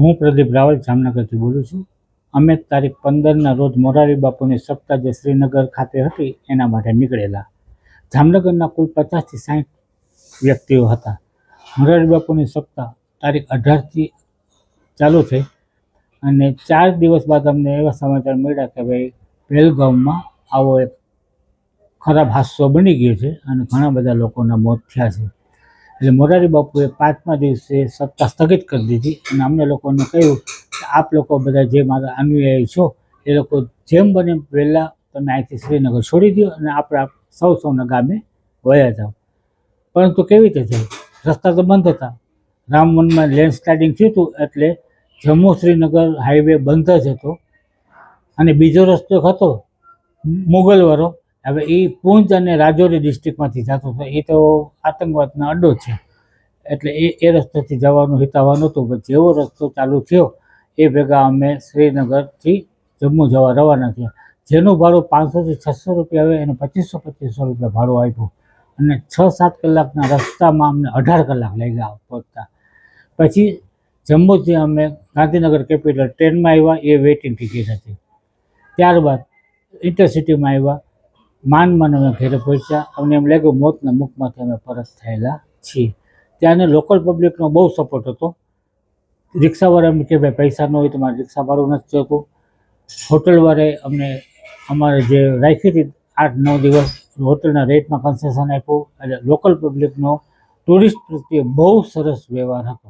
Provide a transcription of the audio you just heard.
હું પ્રદીપ રાવલ જામનગરથી બોલું છું. અમે તારીખ 15ના રોજ મોરારી બાપુની સપ્તાહ જે શ્રીનગર ખાતે હતી એના માટે નીકળેલા. જામનગરના કુલ 50થી 60 વ્યક્તિઓ હતા. મોરારી બાપુની સપ્તાહ તારીખ 18થી ચાલુ થઈ અને 4 દિવસ બાદ અમને એવા સમાચાર મળ્યા કે ભાઈ પહેલગામમાં આવો એક ખરાબ હાદસો બની ગયો છે અને ઘણા બધા લોકોના મોત થયા છે. એટલે મોરારી બાપુએ 5મા દિવસે સપ્તાહ સ્થગિત કરી દીધી અને અમને લોકોને કહ્યું કે આપ લોકો બધા જે મારા અનુયાયી છો એ લોકો જેમ બને વહેલા તમે અહીંથી શ્રીનગર છોડી દો અને આપણે સૌના ગામે વયા જાઓ. પરંતુ કેવી રીતે થયું? રસ્તા તો બંધ હતા. રામવનમાં લેન્ડસ્લાઇડિંગ થયું હતું એટલે જમ્મુ શ્રીનગર હાઈવે બંધ જ હતો અને બીજો રસ્તો હતો મુગલવારો. હવે એ પૂંચ અને રાજૌરી ડિસ્ટ્રિક્ટમાંથી જતો હતો. એ તો આતંકવાદનો અડ્ડો છે એટલે એ રસ્તેથી જવાનું હિતાવહ નહોતું. પણ જેવો રસ્તો ચાલુ થયો એ ભેગા અમે શ્રીનગરથી જમ્મુ જવા રવાના થયા. જેનું ભાડું 500થી 600 રૂપિયા આવે એને 2500 રૂપિયા ભાડું આપ્યું અને 6-7 કલાકના રસ્તામાં અમને 18 કલાક લાગ્યા પહોંચતા. પછી જમ્મુથી અમે ગાંધીનગર કેપિટલ ટ્રેનમાં આવ્યા. એ વેઇટિંગ ટિકિટ હતી. ત્યારબાદ ઇન્ટરસિટીમાં આવ્યા. માંડ અમે ઘરે પહોંચ્યા. અમને એમ લાગ્યું મોતના મુખમાંથી અમે પરત થયેલા છીએ. ત્યાંને લોકલ પબ્લિકનો બહુ સપોર્ટ હતો. રિક્ષાવાળા એમ કે ભાઈ પૈસા ન હોય તો મારે રિક્ષા ભાડું નથી જોતું. હોટલવાળાએ અમને અમારે જે રાખી હતી 8-9 દિવસ હોટલના રેટમાં કન્સેશન આપ્યું. એટલે લોકલ પબ્લિકનો ટુરિસ્ટ પ્રત્યે બહુ સરસ વ્યવહાર હતો.